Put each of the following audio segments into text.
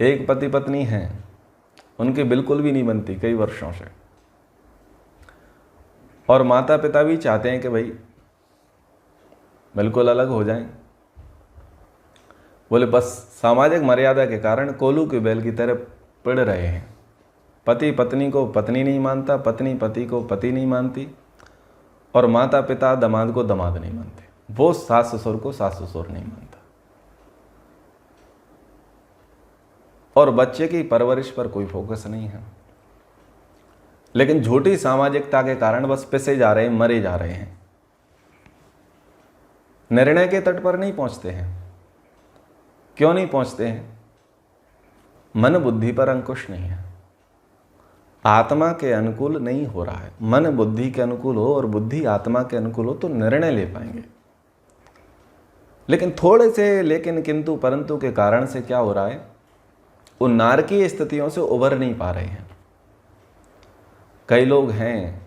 एक पति पत्नी हैं, उनकी बिल्कुल भी नहीं बनती कई वर्षों से, और माता पिता भी चाहते हैं कि भाई बिल्कुल अलग हो जाएं। बोले बस सामाजिक मर्यादा के कारण कोलू के बैल की तरह पड़ रहे हैं। पति पत्नी को पत्नी नहीं मानता, पत्नी पति को पति नहीं मानती, और माता पिता दामाद को दामाद नहीं मानते, वो सास ससुर को सास ससुर नहीं मानता, और बच्चे की परवरिश पर कोई फोकस नहीं है। लेकिन झूठी सामाजिकता के कारण बस पिसे जा रहे हैं, मरे जा रहे हैं, निर्णय के तट पर नहीं पहुंचते हैं। क्यों नहीं पहुंचते हैं? मन बुद्धि पर अंकुश नहीं है, आत्मा के अनुकूल नहीं हो रहा है। मन बुद्धि के अनुकूल हो और बुद्धि आत्मा के अनुकूल हो तो निर्णय ले पाएंगे। लेकिन थोड़े से लेकिन किंतु परंतु के कारण से क्या हो रहा है, वो नारकीय स्थितियों से उभर नहीं पा रहे हैं। कई लोग हैं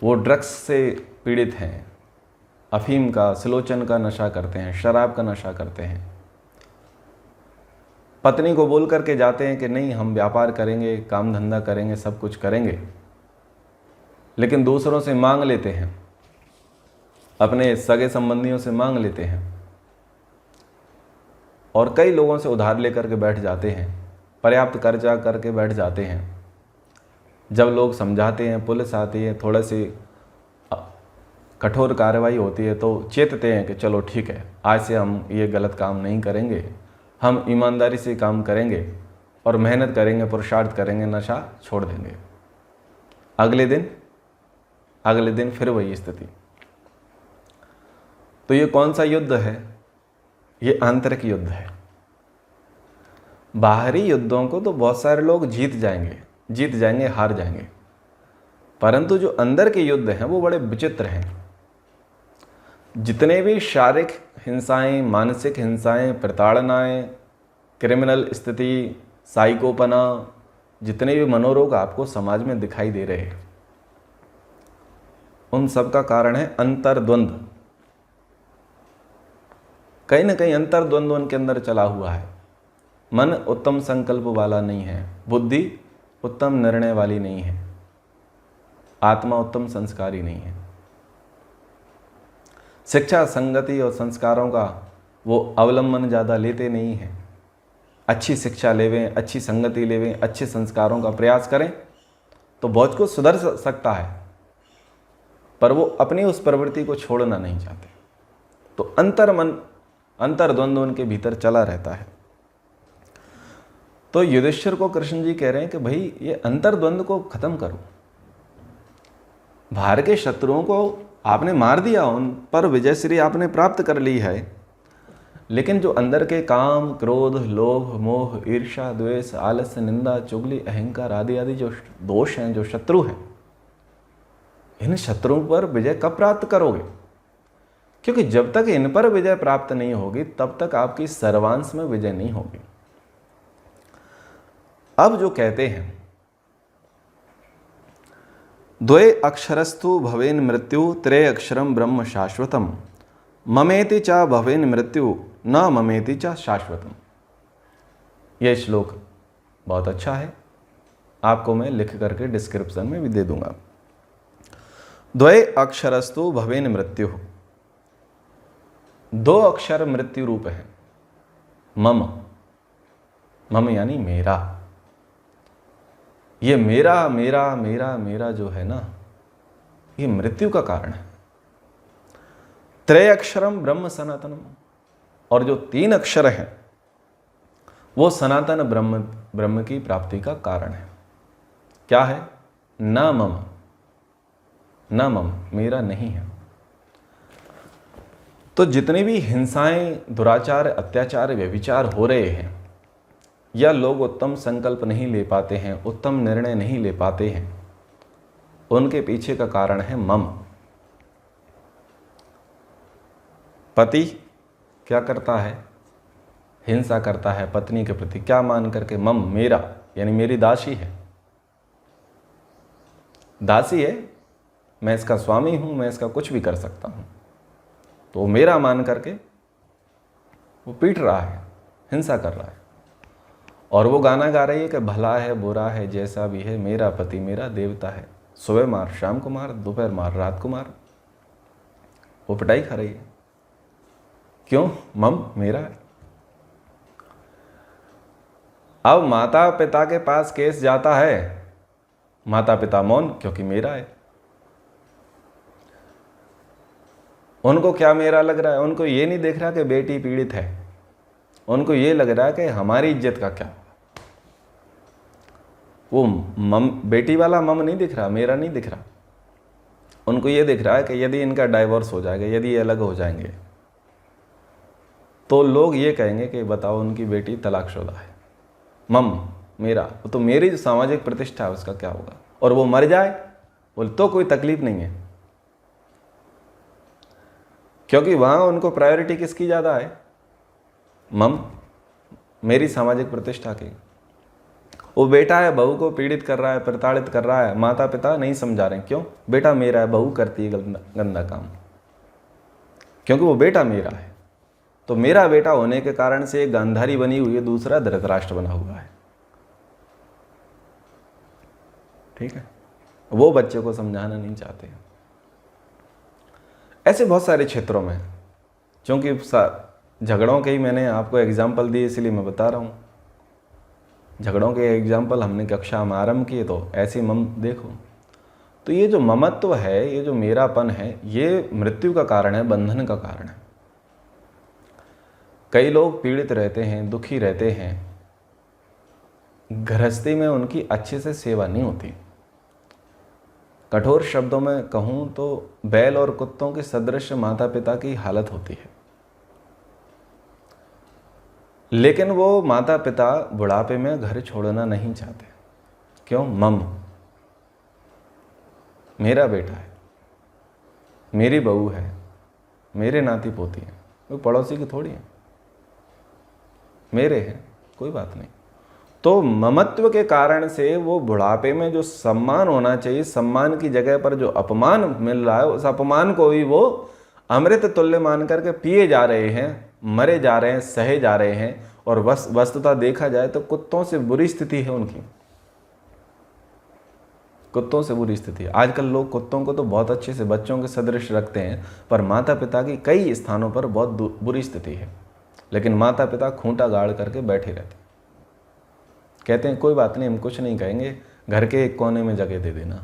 वो ड्रग्स से पीड़ित हैं, अफीम का, सिलोचन का नशा करते हैं, शराब का नशा करते हैं। पत्नी को बोल करके जाते हैं कि नहीं हम व्यापार करेंगे, काम धंधा करेंगे, सब कुछ करेंगे, लेकिन दूसरों से मांग लेते हैं, अपने सगे संबंधियों से मांग लेते हैं, और कई लोगों से उधार लेकर के बैठ जाते हैं, पर्याप्त कर्जा करके बैठ जाते हैं। जब लोग समझाते हैं, पुलिस आती है, थोड़ा सी कठोर कार्रवाई होती है तो चेतते हैं कि चलो ठीक है, आज से हम ये गलत काम नहीं करेंगे, हम ईमानदारी से काम करेंगे और मेहनत करेंगे, पुरुषार्थ करेंगे, नशा छोड़ देंगे। अगले दिन फिर वही स्थिति। तो ये कौन सा युद्ध है? ये आंतरिक युद्ध है। बाहरी युद्धों को तो बहुत सारे लोग जीत जाएंगे, हार जाएंगे, परंतु जो अंदर के युद्ध हैं वो बड़े विचित्र हैं। जितने भी शारीरिक हिंसाएं, मानसिक हिंसाएं, प्रताड़नाएं, क्रिमिनल स्थिति, साइकोपना, जितने भी मनोरोग आपको समाज में दिखाई दे रहे हैं, उन सब का कारण है अंतर्द्वंद। कहीं ना कहीं अंतर्द्वंद उनके अंदर चला हुआ है। मन उत्तम संकल्प वाला नहीं है, बुद्धि उत्तम निर्णय वाली नहीं है, आत्मा उत्तम संस्कारी नहीं है। शिक्षा, संगति और संस्कारों का वो अवलंबन ज़्यादा लेते नहीं हैं। अच्छी शिक्षा लेवें, अच्छी संगति लेवें, अच्छे संस्कारों का प्रयास करें तो बहुत कुछ सुधर सकता है, पर वो अपनी उस प्रवृत्ति को छोड़ना नहीं चाहते। तो अंतर्द्वंद उनके भीतर चला रहता है। तो युधिष्ठिर को कृष्ण जी कह रहे हैं कि भाई ये अंतर्द्वंद को खत्म करो। बाहर के शत्रुओं को आपने मार दिया, उन पर विजयश्री आपने प्राप्त कर ली है, लेकिन जो अंदर के काम, क्रोध, लोभ, मोह, ईर्ष्या, द्वेष, आलस्य, निंदा, चुगली, अहंकार आदि आदि जो दोष हैं, जो शत्रु हैं, इन शत्रुओं पर विजय कब प्राप्त करोगे? क्योंकि जब तक इन पर विजय प्राप्त नहीं होगी तब तक आपकी सर्वांश में विजय नहीं होगी। अब जो कहते हैं द्वे अक्षरस्तु भवेन मृत्यु त्रय अक्षरम ब्रह्म शाश्वतम ममेति चा भवेन मृत्यु न ममेति चा शाश्वतम। यह श्लोक बहुत अच्छा है, आपको मैं लिख करके डिस्क्रिप्शन में भी दे दूंगा। द्वे अक्षरस्तु भवेन मृत्यु, दो अक्षर मृत्यु रूप है। मम, मम यानी मेरा। ये मेरा मेरा मेरा मेरा जो है ना, ये मृत्यु का कारण है। त्रय अक्षरम ब्रह्म सनातनम, और जो तीन अक्षर हैं वो सनातन ब्रह्म की प्राप्ति का कारण है। क्या है? न मम, न मम, मेरा नहीं है। तो जितनी भी हिंसाएं, दुराचार, अत्याचार, व्यभिचार हो रहे हैं, या लोग उत्तम संकल्प नहीं ले पाते हैं, उत्तम निर्णय नहीं ले पाते हैं, उनके पीछे का कारण है मम। पति क्या करता है? हिंसा करता है पत्नी के प्रति, क्या मान करके? मम, मेरा, यानी मेरी दासी है, दासी है, मैं इसका स्वामी हूं, मैं इसका कुछ भी कर सकता हूं, तो मेरा मान करके वो पीट रहा है। हिंसा कर रहा है। और वो गाना गा रही है कि भला है बुरा है जैसा भी है, मेरा पति मेरा देवता है, सुबह मार शाम को मार, दोपहर मार रात को मार। वो पिटाई खा रही है। क्यों? मम मेरा है। अब माता पिता के पास केस जाता है, माता पिता मौन, क्योंकि मेरा है। उनको क्या मेरा लग रहा है? उनको ये नहीं देख रहा कि बेटी पीड़ित है, उनको ये लग रहा है कि हमारी इज्जत का क्या। वो मम बेटी वाला मम नहीं दिख रहा, मेरा नहीं दिख रहा। उनको ये दिख रहा है कि यदि इनका डाइवोर्स हो जाएगा, यदि ये अलग हो जाएंगे, तो लोग ये कहेंगे कि बताओ उनकी बेटी तलाकशुदा है। मम मेरा, तो मेरी जो सामाजिक प्रतिष्ठा है उसका क्या होगा? और वो मर जाए बोले तो कोई तकलीफ नहीं है, क्योंकि वहां उनको प्रायोरिटी किसकी ज़्यादा है? मम मेरी सामाजिक प्रतिष्ठा की। वो बेटा है, बहू को पीड़ित कर रहा है, प्रताड़ित कर रहा है, माता पिता नहीं समझा रहे। क्यों? बेटा मेरा है, बहू करती है गंदा काम, क्योंकि वो बेटा मेरा है। तो मेरा बेटा होने के कारण से एक गांधारी बनी हुई है, दूसरा धृतराष्ट्र बना हुआ है। ठीक है, वो बच्चे को समझाना नहीं चाहते। ऐसे बहुत सारे क्षेत्रों में, क्योंकि झगड़ों के ही मैंने आपको एग्जाम्पल दिए, इसलिए मैं बता रहा हूँ। झगड़ों के एग्जाम्पल हमने कक्षा में आरंभ किए, तो ऐसे मम देखो। तो ये जो ममत्व है, ये जो मेरापन है, ये मृत्यु का कारण है, बंधन का कारण है। कई लोग पीड़ित रहते हैं, दुखी रहते हैं, गृहस्थी में उनकी अच्छे से सेवा नहीं होती। कठोर शब्दों में कहूँ तो बैल और कुत्तों के सदृश माता पिता की हालत होती है। लेकिन वो माता पिता बुढ़ापे में घर छोड़ना नहीं चाहते। क्यों? मम मेरा बेटा है, मेरी बहू है, मेरे नाती पोती हैं, वो पड़ोसी की थोड़ी है, मेरे हैं, कोई बात नहीं। तो ममत्व के कारण से वो बुढ़ापे में जो सम्मान होना चाहिए, सम्मान की जगह पर जो अपमान मिल रहा है, उस अपमान को भी वो अमृत तुल्य मान करके पिए जा रहे हैं, मरे जा रहे हैं, सहे जा रहे हैं। और वस्तुतः देखा जाए तो कुत्तों से बुरी स्थिति है उनकी, कुत्तों से बुरी स्थिति है। आजकल लोग कुत्तों को तो बहुत अच्छे से बच्चों के सदृश रखते हैं, पर माता पिता की कई स्थानों पर बहुत बुरी स्थिति है। लेकिन माता पिता खूंटा गाड़ करके बैठे रहते, कहते हैं कोई बात नहीं, हम कुछ नहीं कहेंगे, घर के एक कोने में जगह दे देना।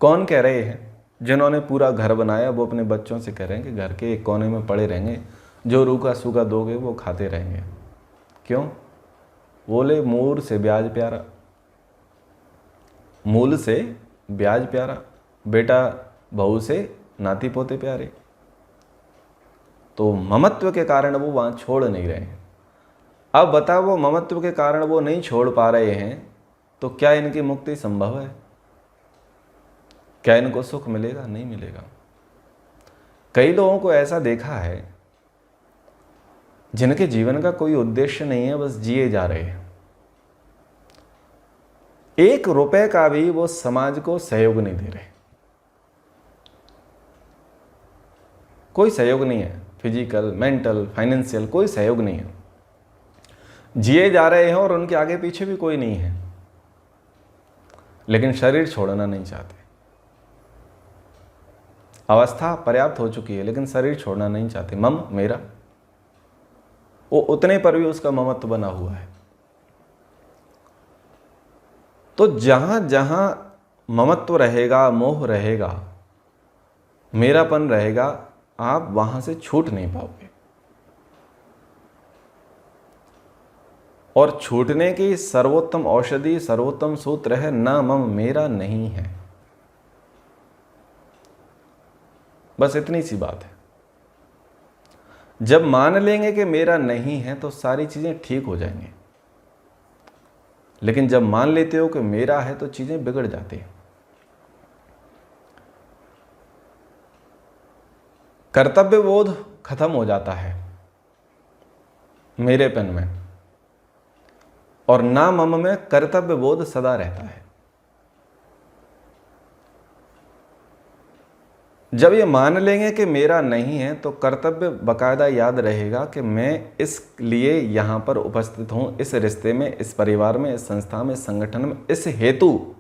कौन कह रहे हैं? जिन्होंने पूरा घर बनाया वो अपने बच्चों से कह रहे हैं कि घर के एक कोने में पड़े रहेंगे, जो रूखा सूखा दोगे वो खाते रहेंगे। क्यों? बोले मूल से ब्याज प्यारा, मूल से ब्याज प्यारा, बेटा बहू से नाती पोते प्यारे। तो ममत्व के कारण वो वहाँ छोड़ नहीं रहे हैं। अब बताओ, वो ममत्व के कारण वो नहीं छोड़ पा रहे हैं, तो क्या इनकी मुक्ति संभव है? क्या इनको सुख मिलेगा? नहीं मिलेगा। कई लोगों को ऐसा देखा है जिनके जीवन का कोई उद्देश्य नहीं है, बस जिए जा रहे हैं। 1 रुपए का भी वो समाज को सहयोग नहीं दे रहे, कोई सहयोग नहीं है, फिजिकल, मेंटल, फाइनेंशियल, कोई सहयोग नहीं है। जिए जा रहे हैं और उनके आगे पीछे भी कोई नहीं है, लेकिन शरीर छोड़ना नहीं चाहते। अवस्था पर्याप्त हो चुकी है, लेकिन शरीर छोड़ना नहीं चाहते। मम मेरा, वो उतने पर भी उसका ममत्व बना हुआ है। तो जहां जहां ममत्व रहेगा, मोह रहेगा, मेरापन रहेगा, आप वहां से छूट नहीं पाओगे। और छूटने की सर्वोत्तम औषधि, सर्वोत्तम सूत्र है ना मम मेरा नहीं है। बस इतनी सी बात है। जब मान लेंगे कि मेरा नहीं है तो सारी चीजें ठीक हो जाएंगी। लेकिन जब मान लेते हो कि मेरा है तो चीजें बिगड़ जाती हैं। कर्तव्य बोध खत्म हो जाता है मेरेपन में, और ना मम में कर्तव्य बोध सदा रहता है। जब ये मान लेंगे कि मेरा नहीं है तो कर्तव्य बाकायदा याद रहेगा कि मैं इस लिए यहाँ पर उपस्थित हूँ, इस रिश्ते में, इस परिवार में, इस संस्था में, इस संगठन में, इस हेतु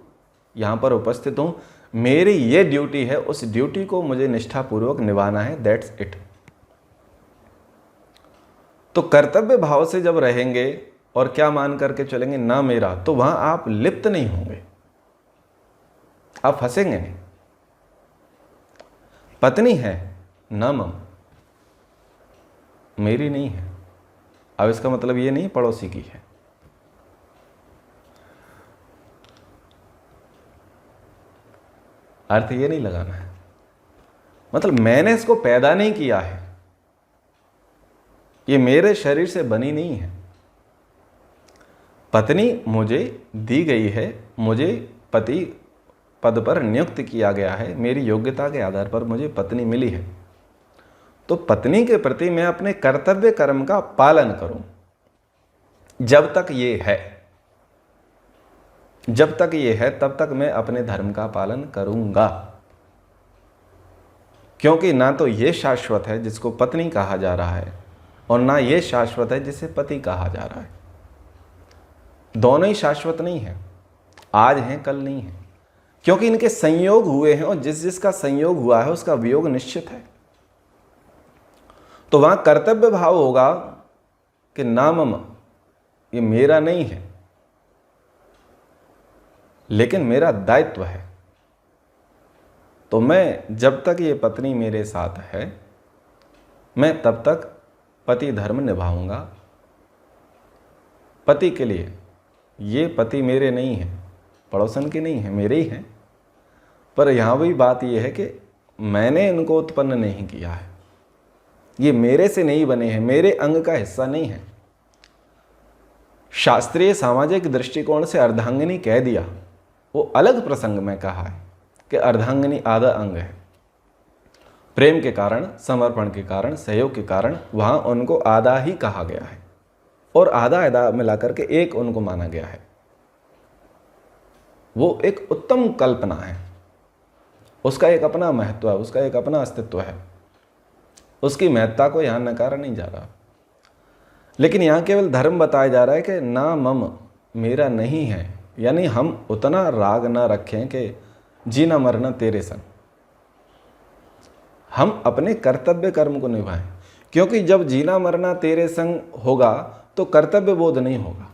यहाँ पर उपस्थित हूँ। मेरी ये ड्यूटी है, उस ड्यूटी को मुझे निष्ठापूर्वक निभाना है, दैट्स इट। तो कर्तव्य भाव से जब रहेंगे और क्या मान करके चलेंगे, ना मेरा, तो वहां आप लिप्त नहीं होंगे, आप फंसेंगे नहीं। पत्नी है, ना मम, मेरी नहीं है। अब इसका मतलब ये नहीं पड़ोसी की है। अर्थ ये नहीं लगाना है, मतलब मैंने इसको पैदा नहीं किया है, ये मेरे शरीर से बनी नहीं है। पत्नी मुझे दी गई है, मुझे पति पद पर नियुक्त किया गया है, मेरी योग्यता के आधार पर मुझे पत्नी मिली है। तो पत्नी के प्रति मैं अपने कर्तव्य कर्म का पालन करूं। जब तक ये है, जब तक ये है, तब तक मैं अपने धर्म का पालन करूंगा, क्योंकि ना तो ये शाश्वत है जिसको पत्नी कहा जा रहा है, और ना ये शाश्वत है जिसे पति कहा जा रहा है। दोनों ही शाश्वत नहीं है, आज हैं कल नहीं है, क्योंकि इनके संयोग हुए हैं, और जिस जिसका संयोग हुआ है उसका वियोग निश्चित है। तो वहां कर्तव्य भाव होगा कि ना मम, ये मेरा नहीं है, लेकिन मेरा दायित्व है। तो मैं जब तक ये पत्नी मेरे साथ है, मैं तब तक पति धर्म निभाऊंगा। पति के लिए, ये पति मेरे नहीं है, पड़ोसन के नहीं है, मेरे ही हैं। पर यहाँ भी बात यह है कि मैंने इनको उत्पन्न नहीं किया है, ये मेरे से नहीं बने हैं, मेरे अंग का हिस्सा नहीं है। शास्त्रीय सामाजिक दृष्टिकोण से अर्धांगिनी कह दिया, वो अलग प्रसंग में कहा है कि अर्धांगिनी आधा अंग है। प्रेम के कारण, समर्पण के कारण, सहयोग के कारण वहां उनको आधा ही कहा गया है, और आधा आधा मिलाकर के एक उनको माना गया है। वो एक उत्तम कल्पना है, उसका एक अपना महत्व है, उसका एक अपना अस्तित्व है, उसकी महत्ता को यहां नकारा नहीं जा रहा। लेकिन यहां केवल धर्म बताया जा रहा है कि ना मम, मेरा नहीं है, यानी हम उतना राग ना रखें कि जीना मरना तेरे संग। हम अपने कर्तव्य कर्म को निभाएं, क्योंकि जब जीना मरना तेरे संग होगा तो कर्तव्य बोध नहीं होगा,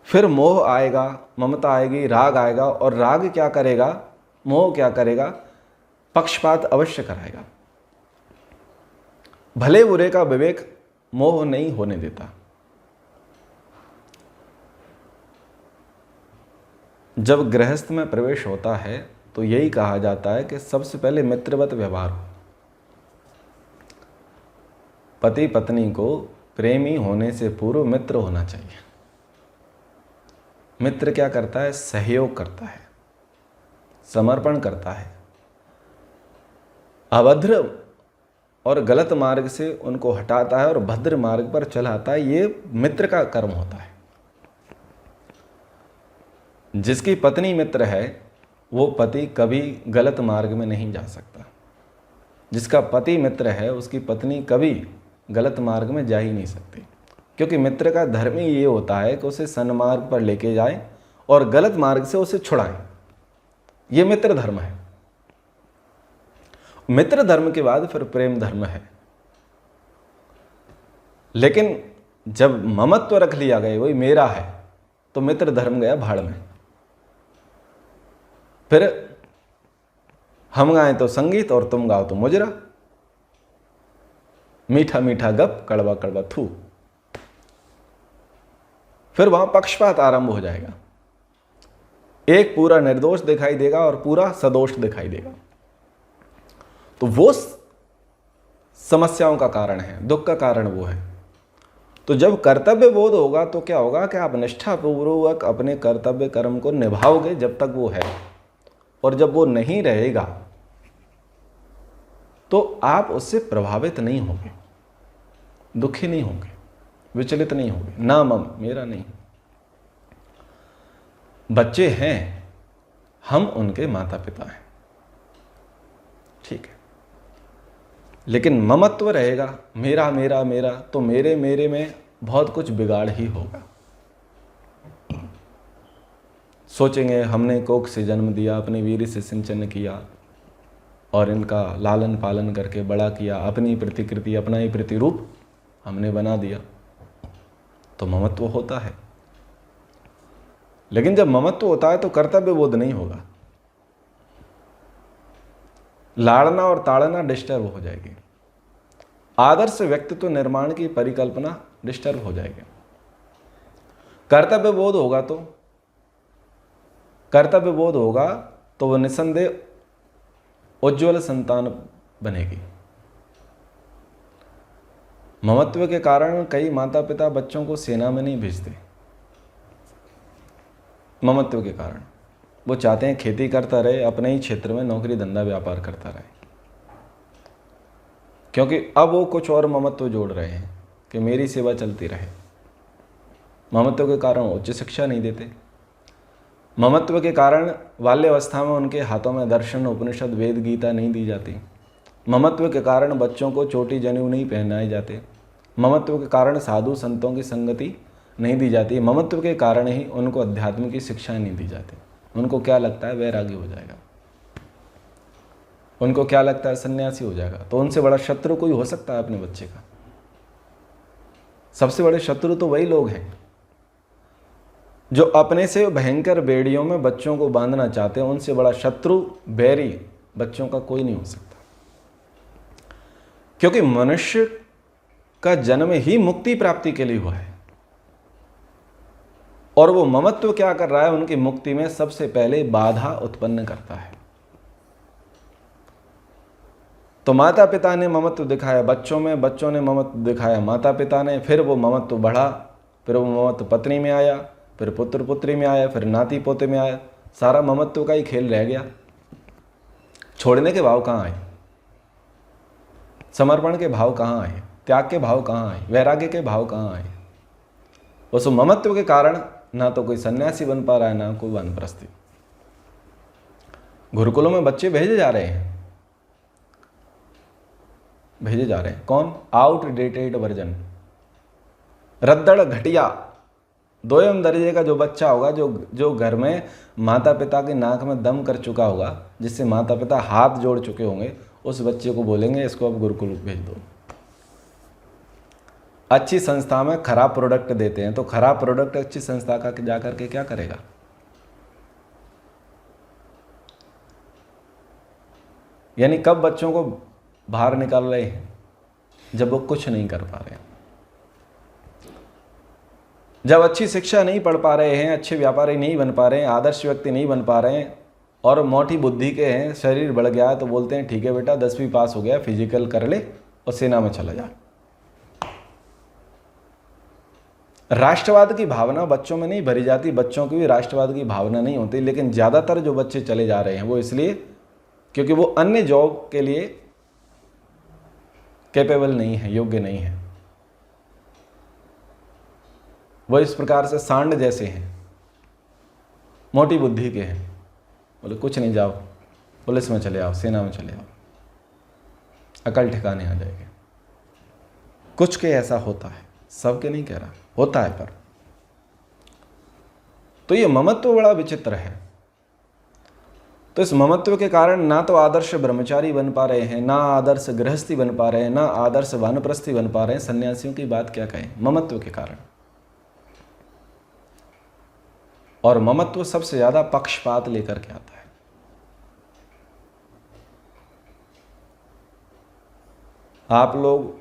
फिर मोह आएगा, ममता आएगी, राग आएगा, और राग क्या करेगा, मोह क्या करेगा, पक्षपात अवश्य कराएगा। भले बुरे का विवेक मोह नहीं होने देता। जब गृहस्थ में प्रवेश होता है तो यही कहा जाता है कि सबसे पहले मित्रवत व्यवहार हो। पति पत्नी को प्रेमी होने से पूर्व मित्र होना चाहिए। मित्र क्या करता है, सहयोग करता है, समर्पण करता है, अभद्र और गलत मार्ग से उनको हटाता है और भद्र मार्ग पर चलाता है। ये मित्र का कर्म होता है। जिसकी पत्नी मित्र है वो पति कभी गलत मार्ग में नहीं जा सकता। जिसका पति मित्र है उसकी पत्नी कभी गलत मार्ग में जा ही नहीं सकती, क्योंकि मित्र का धर्म ही ये होता है कि उसे सन्मार्ग पर लेके जाए और गलत मार्ग से उसे छुड़ाएं। ये मित्र धर्म है। मित्र धर्म के बाद फिर प्रेम धर्म है। लेकिन जब ममत्व रख लिया गया, वही मेरा है, तो मित्र धर्म गया भाड़ में। फिर हम गाएं तो संगीत और तुम गाओ तो मुजरा, मीठा मीठा गप, कड़वा कड़वा थू। फिर वहां पक्षपात आरंभ हो जाएगा। एक पूरा निर्दोष दिखाई देगा और पूरा सदोष दिखाई देगा। तो वो समस्याओं का कारण है, दुख का कारण वो है। तो जब कर्तव्य बोध होगा तो क्या होगा कि आप निष्ठापूर्वक अपने कर्तव्य कर्म को निभाओगे जब तक वो है, और जब वो नहीं रहेगा तो आप उससे प्रभावित नहीं होंगे, दुखी नहीं होंगे, विचलित नहीं होंगे। ना मम, मेरा नहीं। बच्चे हैं, हम उनके माता पिता हैं। लेकिन ममत्व रहेगा, मेरा मेरा मेरा, तो मेरे मेरे में बहुत कुछ बिगाड़ ही होगा। सोचेंगे हमने कोख से जन्म दिया, अपने वीर से सिंचन किया और इनका लालन पालन करके बड़ा किया, अपनी प्रतिकृति अपना ही प्रतिरूप हमने बना दिया, तो ममत्व होता है। लेकिन जब ममत्व होता है तो कर्तव्य बोध नहीं होगा, लाड़ना और ताड़ना डिस्टर्ब हो जाएगी, आदर्श व्यक्तित्व निर्माण की परिकल्पना डिस्टर्ब हो जाएगी। कर्तव्य बोध होगा तो वह निसंदेह उज्ज्वल संतान बनेगी। ममत्व के कारण कई माता पिता बच्चों को सेना में नहीं भेजते। ममत्व के कारण वो चाहते हैं खेती करता रहे, अपने ही क्षेत्र में नौकरी धंधा व्यापार करता रहे, क्योंकि अब वो कुछ और ममत्व जोड़ रहे हैं कि मेरी सेवा चलती रहे। ममत्व के कारण उच्च शिक्षा नहीं देते। ममत्व के कारण बाल्यावस्था में उनके हाथों में दर्शन, उपनिषद, वेद, गीता नहीं दी जाती। ममत्व के कारण बच्चों को चोटी जनेऊ नहीं पहनाए जाते। ममत्व के कारण साधु संतों की संगति नहीं दी जाती। ममत्व के कारण ही उनको अध्यात्म की शिक्षा नहीं दी जाती। उनको क्या लगता है वैरागी हो जाएगा, उनको क्या लगता है सन्यासी हो जाएगा। तो उनसे बड़ा शत्रु कोई हो सकता है अपने बच्चे का? सबसे बड़े शत्रु तो वही लोग हैं जो अपने से भयंकर बेड़ियों में बच्चों को बांधना चाहते हैं। उनसे बड़ा शत्रु बैरी बच्चों का कोई नहीं हो सकता, क्योंकि मनुष्य का जन्म ही मुक्ति प्राप्ति के लिए हुआ है, और वो ममत्व क्या कर रहा है, उनकी मुक्ति में सबसे पहले बाधा उत्पन्न करता है। तो माता पिता ने ममत्व दिखाया बच्चों में, बच्चों ने ममत्व दिखाया माता पिता ने, फिर वो ममत्व बढ़ा, फिर वो ममत्व पत्नी में आया, फिर पुत्र पुत्री में आया, फिर नाती पोते में आया। सारा ममत्व का ही खेल रह गया। छोड़ने के भाव कहाँ आए, समर्पण के भाव कहाँ आए, त्याग के भाव कहाँ आए, वैराग्य के भाव कहाँ आए? उस ममत्व के कारण ना तो कोई सन्यासी बन पा रहा है, ना कोई वानप्रस्थी। गुरुकुलों में बच्चे भेजे जा रहे हैं, कौन? आउटडेटेड वर्जन, रद्दड़ घटिया, दोयम दर्जे का जो बच्चा होगा, जो घर में माता पिता की नाक में दम कर चुका होगा, जिससे माता पिता हाथ जोड़ चुके होंगे, उस बच्चे को बोलेंगे इसको अब गुरुकुल भेज दो। अच्छी संस्था में खराब प्रोडक्ट देते हैं, तो खराब प्रोडक्ट अच्छी संस्था का जा करके क्या करेगा? यानी कब बच्चों को बाहर निकाल रहे हैं? जब वो कुछ नहीं कर पा रहे हैं, जब अच्छी शिक्षा नहीं पढ़ पा रहे हैं, अच्छे व्यापारी नहीं बन पा रहे हैं, आदर्श व्यक्ति नहीं बन पा रहे हैं, और मोटी बुद्धि के हैं, शरीर बढ़ गया है, तो बोलते हैं ठीक है बेटा 10वीं पास हो गया, फिजिकल कर ले और सेना में चला जा। राष्ट्रवाद की भावना बच्चों में नहीं भरी जाती, बच्चों की भी राष्ट्रवाद की भावना नहीं होती, लेकिन ज़्यादातर जो बच्चे चले जा रहे हैं वो इसलिए क्योंकि वो अन्य जॉब के लिए कैपेबल नहीं है, योग्य नहीं है। वो इस प्रकार से सांड जैसे हैं, मोटी बुद्धि के हैं, बोले कुछ नहीं, जाओ पुलिस में चले आओ, सेना में चले आओ, अकल ठिकाने आ जाएगी। कुछ के ऐसा होता है, सबके नहीं कह रहा, होता है। पर तो ये ममत्व बड़ा विचित्र है। तो इस ममत्व के कारण ना तो आदर्श ब्रह्मचारी बन पा रहे हैं, ना आदर्श गृहस्थी बन पा रहे हैं, ना आदर्श वानप्रस्थी बन पा रहे हैं। सन्यासियों की बात क्या कहें, ममत्व के कारण। और ममत्व सबसे ज्यादा पक्षपात लेकर के आता है। आप लोग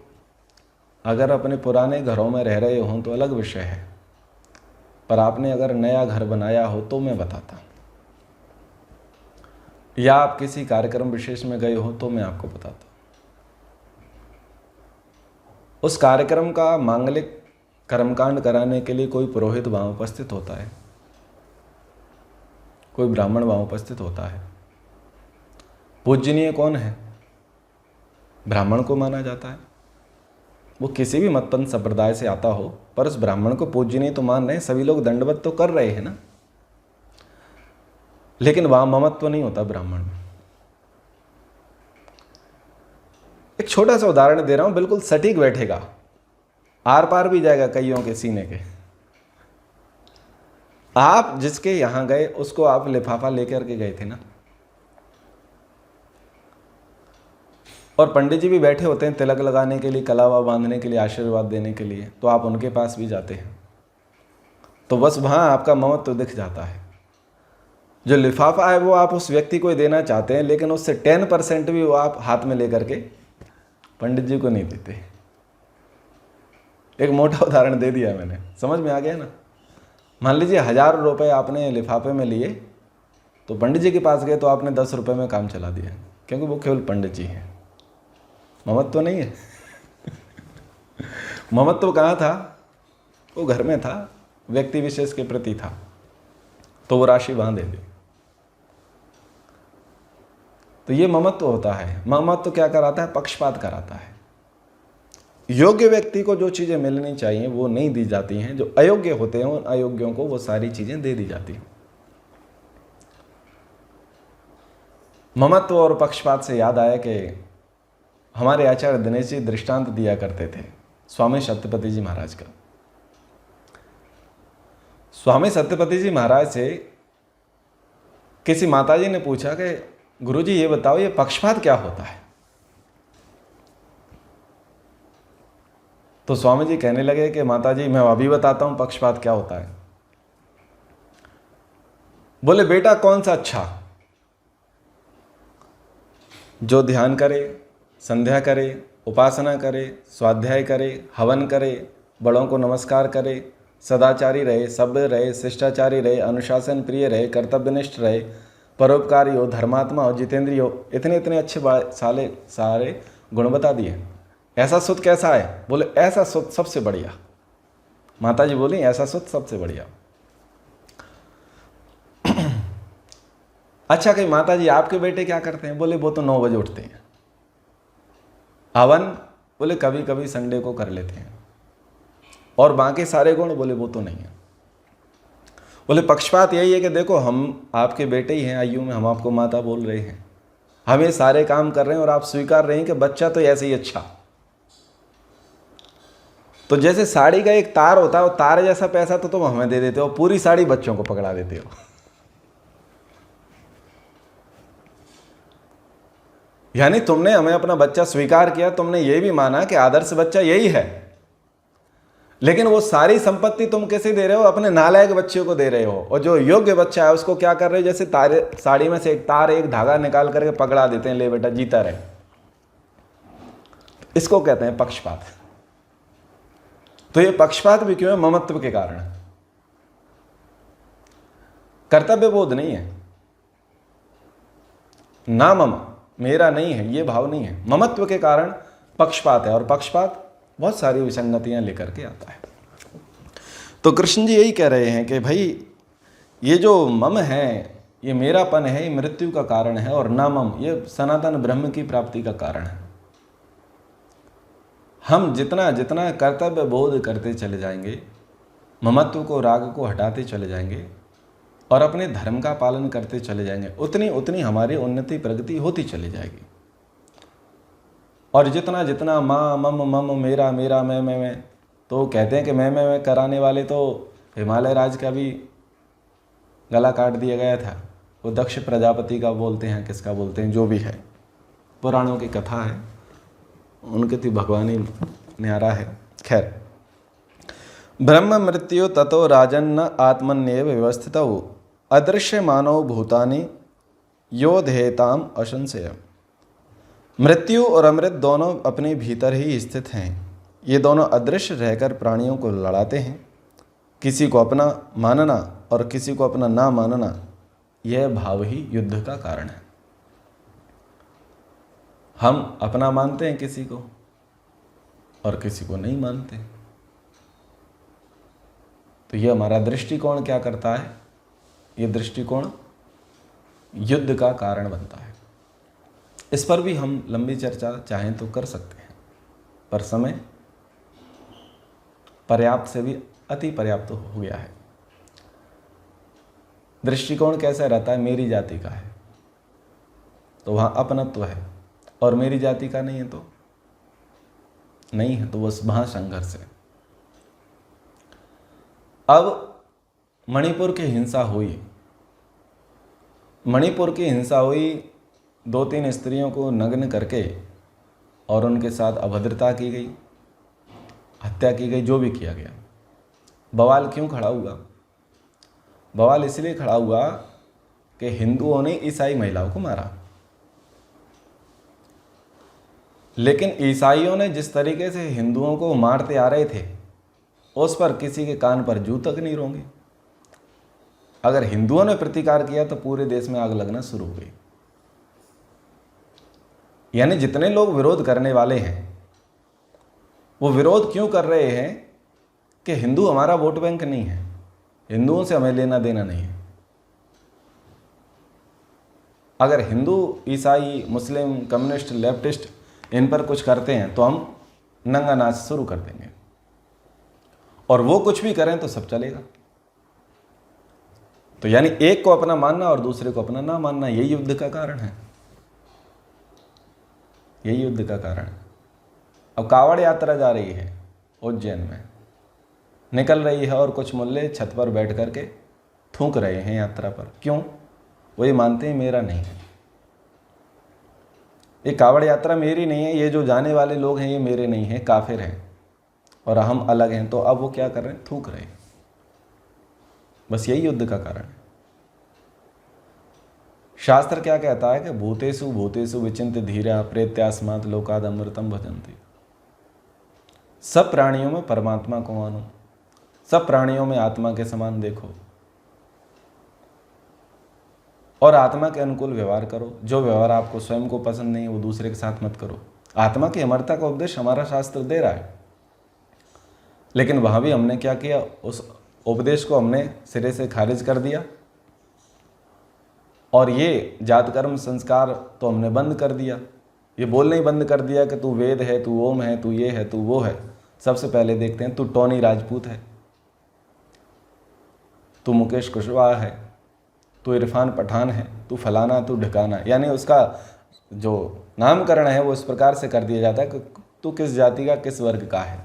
अगर अपने पुराने घरों में रह रहे हो तो अलग विषय है, पर आपने अगर नया घर बनाया हो तो मैं बताता, या आप किसी कार्यक्रम विशेष में गए हो तो मैं आपको बताता। उस कार्यक्रम का मांगलिक कर्मकांड कराने के लिए कोई पुरोहित वहां उपस्थित होता है, कोई ब्राह्मण वहां उपस्थित होता है। पूजनीय कौन है? ब्राह्मण को माना जाता है। वो किसी भी मतपंथ संप्रदाय से आता हो, पर उस ब्राह्मण को पूजनीय तो मान रहे हैं, सभी लोग दंडवत तो कर रहे हैं ना, लेकिन वहां ममत्व नहीं होता ब्राह्मण में। एक छोटा सा उदाहरण दे रहा हूं, बिल्कुल सटीक बैठेगा, आर पार भी जाएगा कईयों के सीने के। आप जिसके यहां गए उसको आप लिफाफा लेकर के गए थे ना, और पंडित जी भी बैठे होते हैं तिलक लगाने के लिए, कलावा बांधने के लिए, आशीर्वाद देने के लिए, तो आप उनके पास भी जाते हैं, तो बस वहां आपका ममत्व तो दिख जाता है। जो लिफाफा है वो आप उस व्यक्ति को देना चाहते हैं, लेकिन उससे 10% भी वो आप हाथ में लेकर के पंडित जी को नहीं देते। एक मोटा उदाहरण दे दिया मैंने, समझ में आ गया ना। मान लीजिए 1000 रुपये आपने लिफाफे में लिए, तो पंडित जी के पास गए तो आपने 10 रुपये में काम चला दिया, क्योंकि वो केवल पंडित जी हैं, ममत्व तो नहीं है। ममत्व कहाँ था? वो घर में था, व्यक्ति विशेष के प्रति था, तो वो राशि वहां दे दी। तो ये ममत्व होता है। ममत्व क्या कराता है? पक्षपात कराता है। योग्य व्यक्ति को जो चीजें मिलनी चाहिए वो नहीं दी जाती हैं, जो अयोग्य होते हैं उन अयोग्यों को वो सारी चीजें दे दी जाती हैं। ममत्व और पक्षपात से याद आया कि हमारे आचार्य दिनेश जी दृष्टांत दिया करते थे स्वामी सत्यपति जी महाराज का। स्वामी सत्यपति जी महाराज से किसी माताजी ने पूछा कि गुरुजी ये बताओ, ये पक्षपात क्या होता है? तो स्वामी जी कहने लगे कि माताजी मैं अभी बताता हूं पक्षपात क्या होता है। बोले बेटा कौन सा अच्छा? जो ध्यान करे, संध्या करे, उपासना करे, स्वाध्याय करे, हवन करे, बड़ों को नमस्कार करे, सदाचारी रहे, सभ्य रहे, शिष्टाचारी रहे, अनुशासन प्रिय रहे, कर्तव्यनिष्ठ रहे, परोपकारी हो, धर्मात्मा हो, जितेंद्रिय हो। इतने इतने अच्छे सारे गुण बता दिए। ऐसा सुत कैसा है? बोले ऐसा सुत सबसे बढ़िया। माता जी बोली ऐसा सुत सबसे बढ़िया। अच्छा कि माता जी आपके बेटे क्या करते हैं? बोले वो तो 9 बजे उठते हैं। हवन? बोले कभी कभी संडे को कर लेते हैं। और बाकी सारे गुण? बोले वो तो नहीं है। बोले पक्षपात यही है कि देखो हम आपके बेटे ही हैं आयु में, हम आपको माता बोल रहे हैं, हम ये सारे काम कर रहे हैं और आप स्वीकार रहे हैं कि बच्चा तो ऐसे ही अच्छा। तो जैसे साड़ी का एक तार होता है, वो तार जैसा पैसा तो तुम हमें दे देते हो, पूरी साड़ी बच्चों को पकड़ा देते हो। यानी तुमने हमें अपना बच्चा स्वीकार किया, तुमने ये भी माना कि आदर्श बच्चा यही है, लेकिन वो सारी संपत्ति तुम कैसे दे रहे हो? अपने नालायक बच्चे को दे रहे हो। और जो योग्य बच्चा है उसको क्या कर रहे हो? जैसे तारे साड़ी में से एक तार, एक धागा निकाल करके पकड़ा देते हैं, ले बेटा जीता रहे। इसको कहते हैं पक्षपात। तो ये पक्षपात भी क्यों है? ममत्व के कारण। कर्तव्य बोध नहीं है, ना मम, मेरा नहीं है, ये भाव नहीं है। ममत्व के कारण पक्षपात है, और पक्षपात बहुत सारी विसंगतियां लेकर के आता है। तो कृष्ण जी यही कह रहे हैं कि भाई ये जो मम है, ये मेरापन है, ये मृत्यु का कारण है, और ना मम, ये सनातन ब्रह्म की प्राप्ति का कारण है। हम जितना जितना कर्तव्य बोध करते चले जाएंगे, ममत्व को, राग को हटाते चले जाएंगे और अपने धर्म का पालन करते चले जाएंगे, उतनी उतनी हमारी उन्नति प्रगति होती चली जाएगी। और जितना जितना माँ मम मम मेरा मेरा मैं, तो कहते हैं कि मैं कराने वाले तो हिमालय राज का भी गला काट दिया गया था। वो दक्ष प्रजापति का बोलते हैं, किसका बोलते हैं, जो भी है, पुराणों की कथा है, उनके थी भगवानी न्यारा है। खैर, ब्रह्म मृत्यु ततो राजन्न आत्मन्येव व्यवस्थित अदृश्य मानव भूतानि यो धेताम अशंसय। मृत्यु और अमृत दोनों अपने भीतर ही स्थित हैं। ये दोनों अदृश्य रहकर प्राणियों को लड़ाते हैं। किसी को अपना मानना और किसी को अपना ना मानना, यह भाव ही युद्ध का कारण है। हम अपना मानते हैं किसी को और किसी को नहीं मानते। तो यह हमारा दृष्टिकोण क्या करता है? यह दृष्टिकोण युद्ध का कारण बनता है। इस पर भी हम लंबी चर्चा चाहें तो कर सकते हैं, पर समय पर्याप्त से भी अति पर्याप्त हो गया है। दृष्टिकोण कैसा रहता है? मेरी जाति का है तो वहाँ अपनत्व है, और मेरी जाति का नहीं है तो नहीं है, तो बस वहाँ संघर्ष है। अब मणिपुर की हिंसा हुई, मणिपुर की हिंसा हुई, 2-3 स्त्रियों को नग्न करके और उनके साथ अभद्रता की गई, हत्या की गई, जो भी किया गया। बवाल क्यों खड़ा हुआ? बवाल इसलिए खड़ा हुआ कि हिंदुओं ने ईसाई महिलाओं को मारा, लेकिन ईसाइयों ने जिस तरीके से हिंदुओं को मारते आ रहे थे उस पर किसी के कान पर जू तक नहीं रोंगे। अगर हिंदुओं ने प्रतिकार किया तो पूरे देश में आग लगना शुरू हो गई। यानी जितने लोग विरोध करने वाले हैं वो विरोध क्यों कर रहे हैं कि हिंदू हमारा वोट बैंक नहीं है, हिंदुओं से हमें लेना देना नहीं है। अगर हिंदू, ईसाई, मुस्लिम, कम्युनिस्ट, लेफ्टिस्ट इन पर कुछ करते हैं तो हम नंगा नाच शुरू कर देंगे, और वो कुछ भी करें तो सब चलेगा। तो यानी एक को अपना मानना और दूसरे को अपना ना मानना, यही युद्ध का कारण है, यही युद्ध का कारण है। अब कावड़ यात्रा जा रही है उज्जैन में, निकल रही है और कुछ मुल्ले छत पर बैठ करके थूक रहे हैं यात्रा पर। क्यों? वो ये मानते हैं मेरा नहीं है, ये कावड़ यात्रा मेरी नहीं है, ये जो जाने वाले लोग हैं ये मेरे नहीं हैं, काफिर हैं और हम अलग हैं। तो अब वो क्या कर रहे हैं? थूक रहे हैं। बस यही युद्ध का कारण है। शास्त्र क्या कहता है कि भूतेषु भूतेषु विचिन्त्य धीरा प्रेत्यास्मात् लोकाद अमृतम भजन्ति। सब प्राणियों में परमात्मा को मानो, सब प्राणियों में आत्मा के समान देखो और आत्मा के अनुकूल व्यवहार करो। जो व्यवहार आपको स्वयं को पसंद नहीं है वो दूसरे के साथ मत करो। आत्मा की अमरता का उपदेश हमारा शास्त्र दे रहा है, लेकिन वहाँ भी हमने क्या किया? उस उपदेश को हमने सिरे से खारिज कर दिया और ये जात कर्म संस्कार तो हमने बंद कर दिया। ये बोलना ही बंद कर दिया कि तू वेद है, तू ओम है, तू ये है, तू वो है। सबसे पहले देखते हैं तू टोनी राजपूत है, तू मुकेश कुशवाहा है, तू इरफान पठान है, तू फलाना, तू ढिकाना। यानी उसका जो नामकरण है वो इस प्रकार से कर दिया जाता है कि तू किस जाति का, किस वर्ग का है।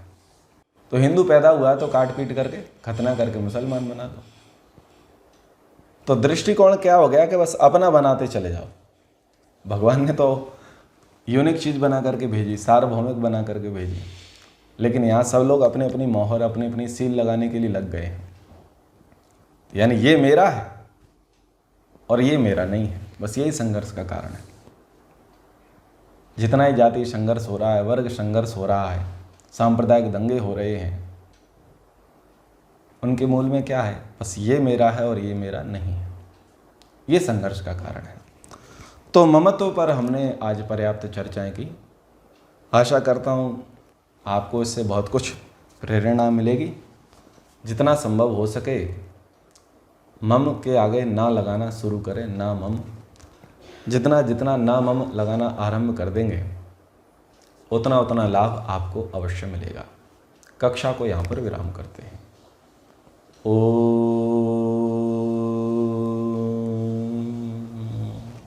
तो हिंदू पैदा हुआ तो काट पीट करके खतना करके मुसलमान बना दो। तो दृष्टिकोण क्या हो गया कि बस अपना बनाते चले जाओ। भगवान ने तो यूनिक चीज़ बना करके भेजी, सार्वभौमिक बना करके भेजी, लेकिन यहाँ सब लोग अपने अपनी मोहर, अपनी अपनी सील लगाने के लिए लग गए हैं। यानी ये मेरा है और ये मेरा नहीं है। बस यही संघर्ष का कारण है। जितना ही जाति संघर्ष हो रहा है, वर्ग संघर्ष हो रहा है, सांप्रदायिक दंगे हो रहे हैं, उनके मूल में क्या है? बस ये मेरा है और ये मेरा नहीं है। ये संघर्ष का कारण है। तो ममत्व पर हमने आज पर्याप्त चर्चाएं की। आशा करता हूँ आपको इससे बहुत कुछ प्रेरणा मिलेगी। जितना संभव हो सके मम के आगे ना लगाना शुरू करें, ना मम। जितना जितना ना मम लगाना आरंभ कर देंगे उतना उतना लाभ आपको अवश्य मिलेगा। कक्षा को यहाँ पर विराम करते हैं। ओ